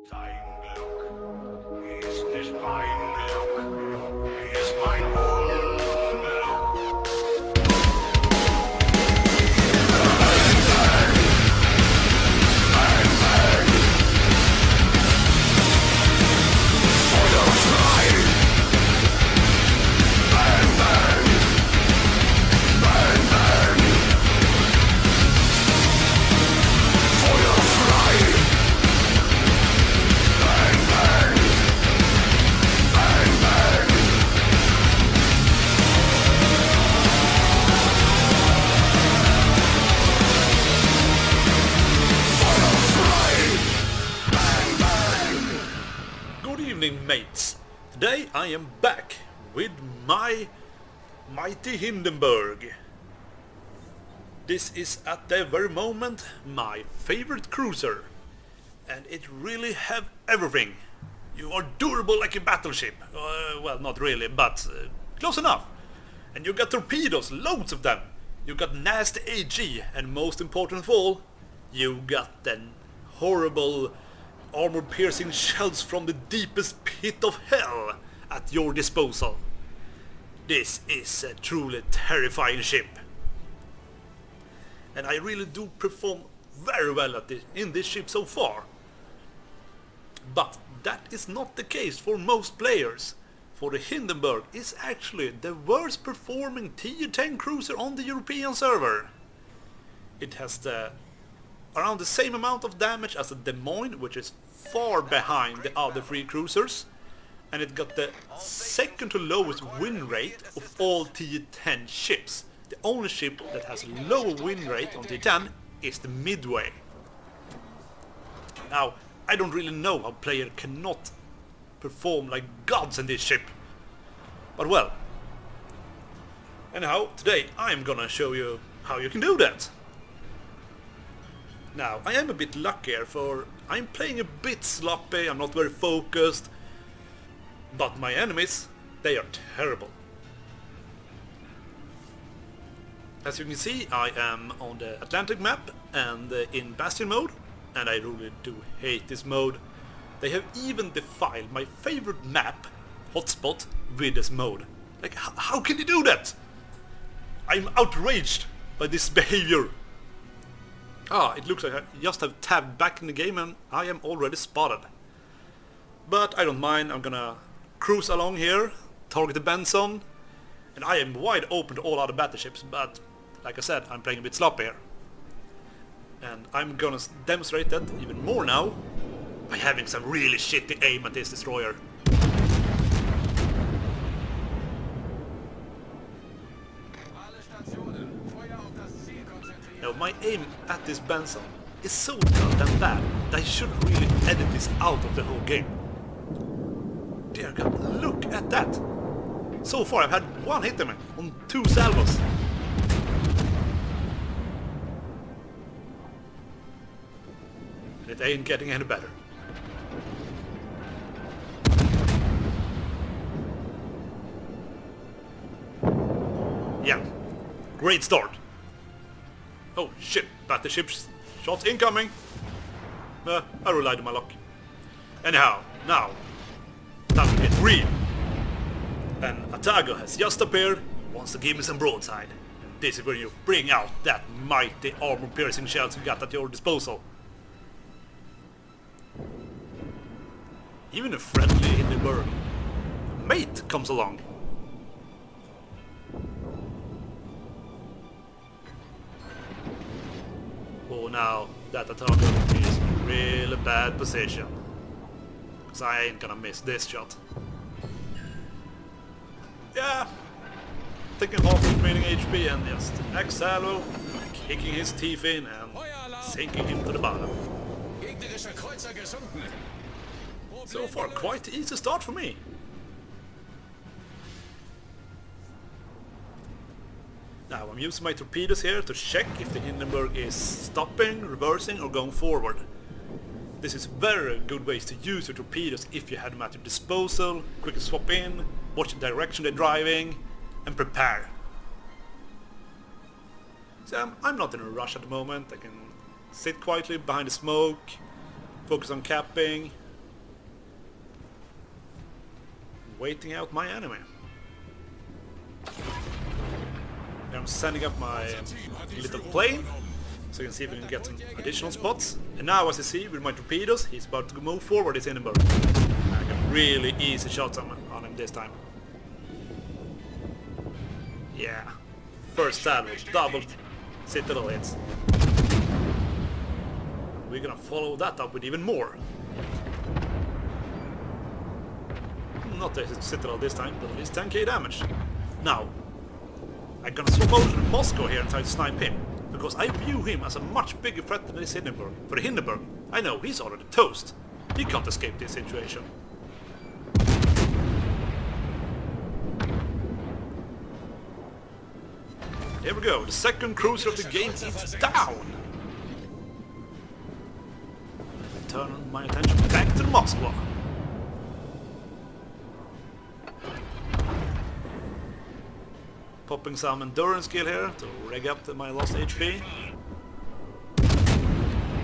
Dein Glück ist nicht mein Glück, ist mein Unglück. Feuerfrei! Bang, bang! Bang, bang! Feuerfrei! Bang, bang! Bang, bang! Feuerfrei! Bang, bang! Good evening, mates. Today I am back with my mighty Hindenburg. This is at the very moment my favorite cruiser, and it really have everything. You are durable like a battleship. Well, not really, but close enough. And you got torpedoes, loads of them. You got nasty AG, and most important of all, you got the horrible armor-piercing shells from the deepest pit of hell at your disposal. This is a truly terrifying ship. And I really do perform very well in this ship so far. But that is not the case for most players. For the Hindenburg is actually the worst performing Tier 10 cruiser on the European server. It has around the same amount of damage as a Des Moines, which is far behind the other three cruisers, and it got the second to lowest win rate of all Tier 10 ships. The only ship that has a lower win rate on Tier 10 is the Midway. Now, I don't really know how players cannot perform like gods in this ship, but well. Anyhow, today I'm gonna show you how you can do that. Now, I am a bit luckier, for I'm playing a bit sloppy, I'm not very focused, but my enemies, they are terrible. As you can see, I am on the Atlantic map and in Bastion mode, and I really do hate this mode. They have even defiled my favorite map, Hotspot, with this mode. Like, how can you do that? I'm outraged by this behavior. It looks like I just have tabbed back in the game and I am already spotted. But I don't mind, I'm gonna cruise along here, target the Benson, and I am wide open to all other battleships, but like I said, I'm playing a bit sloppier. And I'm gonna demonstrate that even more now by having some really shitty aim at this destroyer. Now, my aim at this Benson is so goddamn bad that I should really edit this out of the whole game. Dear God, look at that! So far I've had one hit on it on 2 salvos. And it ain't getting any better. Yeah, great start. Oh shit, battleship's shots incoming! I relied on my luck. Anyhow, now, time to get real. And Atago has just appeared, wants to give me some broadside. And this is where you bring out that mighty armor-piercing shells you got at your disposal. Even a friendly Hindenburg mate comes along. Oh, now that Atago is in a really bad position. Cause I ain't gonna miss this shot. Yeah, taking half his remaining HP and just Max Salvo, kicking his teeth in and sinking him to the bottom. So far, quite the easy start for me. Now I'm using my torpedoes here to check if the Hindenburg is stopping, reversing or going forward. This is very good ways to use your torpedoes if you have them at your disposal. Quickly swap in, watch the direction they're driving, and prepare. So I'm not in a rush at the moment. I can sit quietly behind the smoke, focus on capping, waiting out my enemy. I'm sending up my little plane, so you can see if we can get some additional spots. And now, as you see, with my torpedoes, he's about to move forward, his Hindenburg. I got really easy shots on him this time. Yeah. First salvo, double Citadel hits. We're gonna follow that up with even more. Not the Citadel this time, but at least 10k damage. Now, I'm gonna swap over to Moscow here and try to snipe him, because I view him as a much bigger threat than this Hindenburg. For the Hindenburg, I know he's already toast. He can't escape this situation. There we go, the second cruiser of the game is down! Turn my attention back to Moscow. Popping some endurance skill here to rig up my lost HP.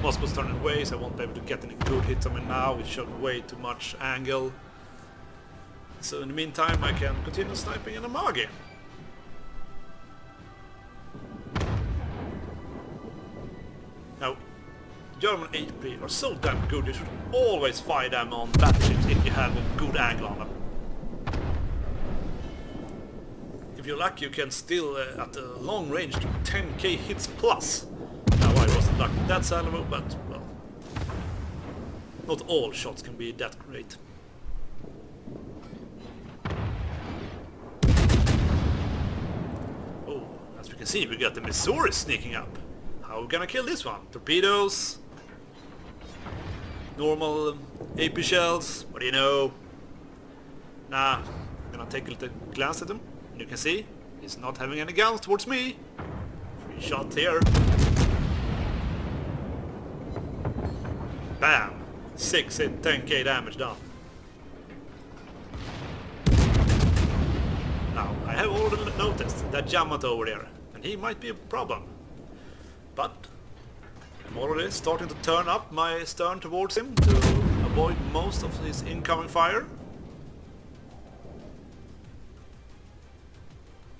Moscow's turning away, so I won't be able to get any good hits on me now. It showed way too much angle. So in the meantime I can continue sniping in Amagi. Now, German HP are so damn good, you should always fire them on battleships if you have a good angle on them. If you're lucky, you can still, at a long range, do 10k hits plus. Now, I wasn't lucky with that salvo, but, well, not all shots can be that great. Oh, as we can see, we got the Missouri sneaking up. How are we gonna kill this one? Torpedoes? Normal AP shells? What do you know? Nah, I'm gonna take a little glance at them. And you can see, he's not having any guns towards me. Free shot here. Bam! 6 hit, 10k damage done. Now, I have already noticed that Yamato over there, and he might be a problem. But I'm already starting to turn up my stern towards him to avoid most of his incoming fire.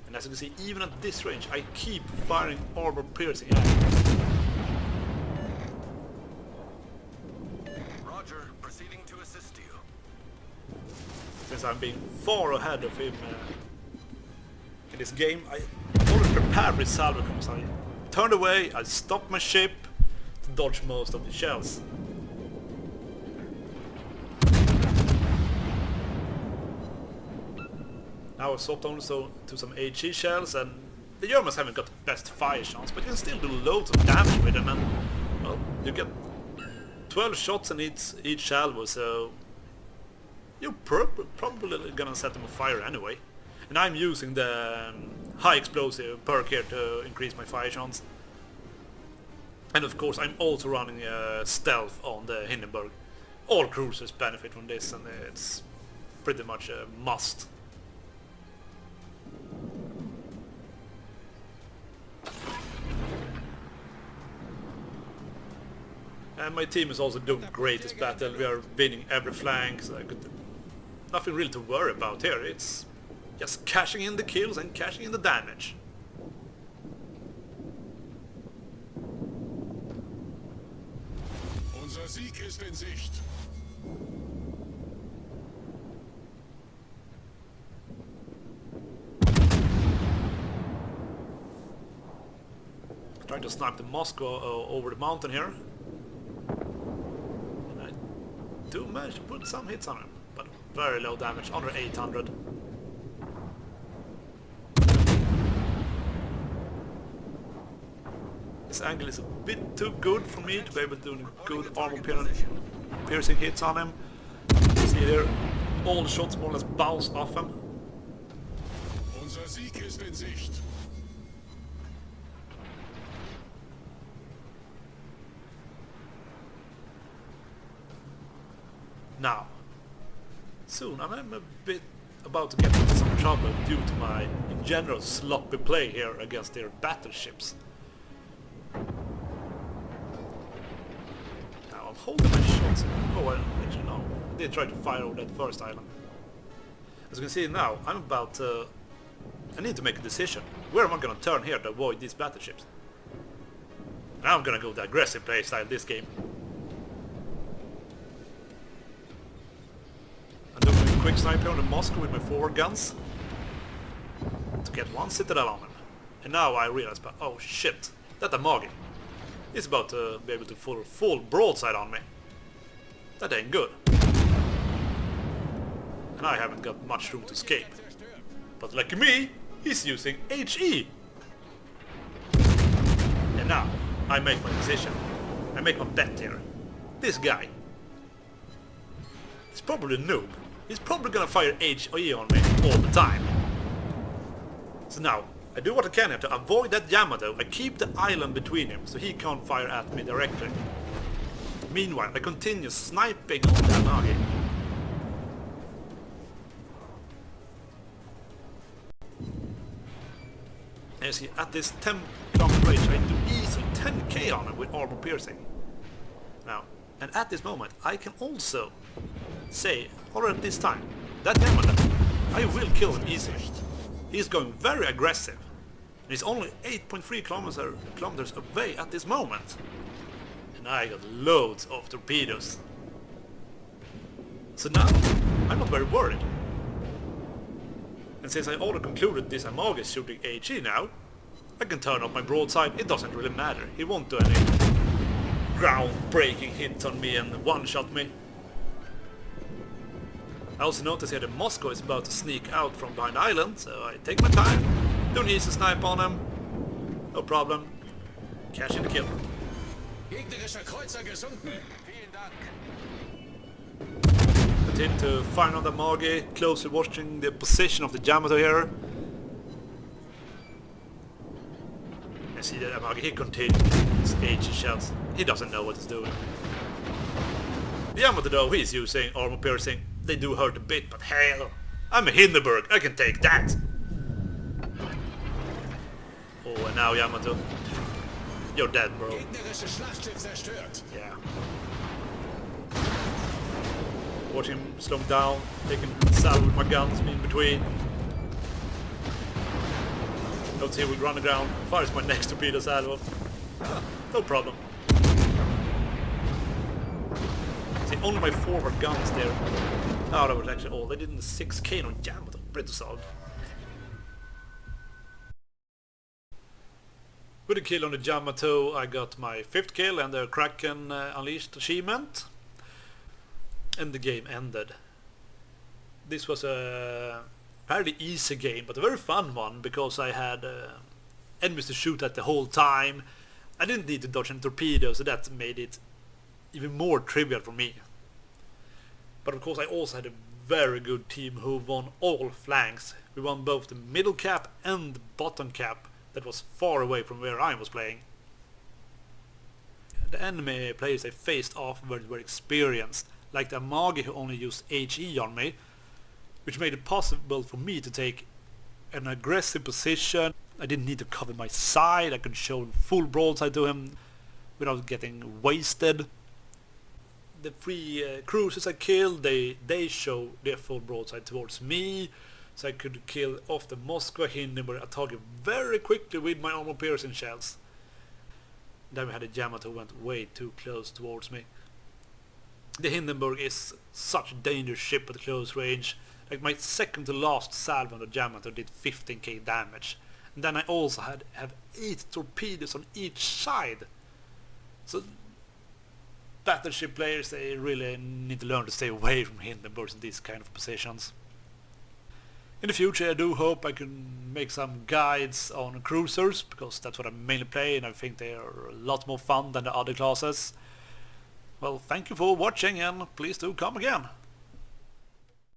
And as you can see, even at this range, I keep firing armor-piercing arrows. Roger, proceeding to assist you. Since I'm being far ahead of him in this game, I already prepared for his salvo course. I turned away, I stopped my ship to dodge most of the shells. Now I swapped on to some HE shells, and the Germans haven't got the best fire chance, but you can still do loads of damage with them, and well, you get 12 shots in each salvo, so you're probably gonna set them on fire anyway. And I'm using the high explosive perk here to increase my fire chance. And of course I'm also running stealth on the Hindenburg. All cruisers benefit from this, and it's pretty much a must. And my team is also doing great this battle. We are winning every flank, so nothing really to worry about here. It's just cashing in the kills and cashing in the damage. Unser Sieg ist in Sicht. Trying to snipe the Moscow over the mountain here. And I do manage to put some hits on him, but very low damage, under 800. This angle is a bit too good for me to be able to do good armor piercing hits on him. See here, all the shots more or less bounce off him. Unser Sieg ist in Sicht. Now, soon I'm a bit about to get into some trouble due to my, in general, sloppy play here against their battleships. Now I'm holding my shots. Oh, well, actually no. I did try to fire over that first island. As you can see now, I'm about to... I need to make a decision. Where am I gonna turn here to avoid these battleships? Now I'm gonna go the aggressive play style this game. I'm doing a quick sniper on the Moscow with my forward guns to get one citadel on him. And now I realize, oh shit, that Amagi is about to be able to full broadside on me. That ain't good. And I haven't got much room to escape. But lucky me, he's using HE. And now, I make my decision. I make my bet here. This guy, he's probably a noob. He's probably gonna fire HE on me all the time. So now, I do what I can here to avoid that Yamato. I keep the island between him so he can't fire at me directly. Meanwhile, I continue sniping on the Amagi. And you see, at this 10 km range, I do easily 10k on him with armor piercing. Now, and at this moment, I can also say, already this time, that Yamato, I will kill him easily. He's going very aggressive. And he's only 8.3 kilometers away at this moment. And I got loads of torpedoes. So now, I'm not very worried. And since I already concluded this Amagi is shooting HE now, I can turn off my broadside, it doesn't really matter. He won't do any ground-breaking hits on me and one-shot me. I also notice here that Moscow is about to sneak out from behind the island, so I take my time, do an easy snipe on him, no problem, cash in the kill. Gegnerischer Kreuzer gesunken. Vielen Dank. Continue to fire on the Amagi, closely watching the position of the Yamato here. I see that Amagi, he continues his HE shells, he doesn't know what he's doing. The Yamato though, he's using armor piercing. They do hurt a bit, but hell, I'm a Hindenburg, I can take that! Oh, and now Yamato, you're dead, bro. Yeah. Watch him slow down, taking salvo with my guns in between. Notice he will run aground, fires my next torpedo salvo. No problem. See, only my forward guns there. Oh, that was actually all. They did in the 6k on Yamato. Pretty solid. With a kill on the Yamato, I got my 5th kill and the Kraken Unleashed achievement. And the game ended. This was a fairly easy game, but a very fun one, because I had enemies to shoot at the whole time. I didn't need to dodge any torpedoes, so that made it even more trivial for me. But of course I also had a very good team who won all flanks. We won both the middle cap and the bottom cap that was far away from where I was playing. The enemy players I faced off were experienced, like the Amagi who only used HE on me, which made it possible for me to take an aggressive position. I didn't need to cover my side, I could show full broadside to him without getting wasted. The 3 cruisers I killed, they show their full broadside towards me, so I could kill off the Moscow Hindenburg a target very quickly with my armor piercing shells. Then we had a Yamato who went way too close towards me. The Hindenburg is such a dangerous ship at close range. Like my second to last salvo on the Yamato did 15k damage. And then I also have 8 torpedoes on each side. So battleship players, they really need to learn to stay away from Hindenburgs in these kind of positions. In the future I do hope I can make some guides on cruisers, because that's what I mainly play and I think they are a lot more fun than the other classes. Well, thank you for watching and please do come again.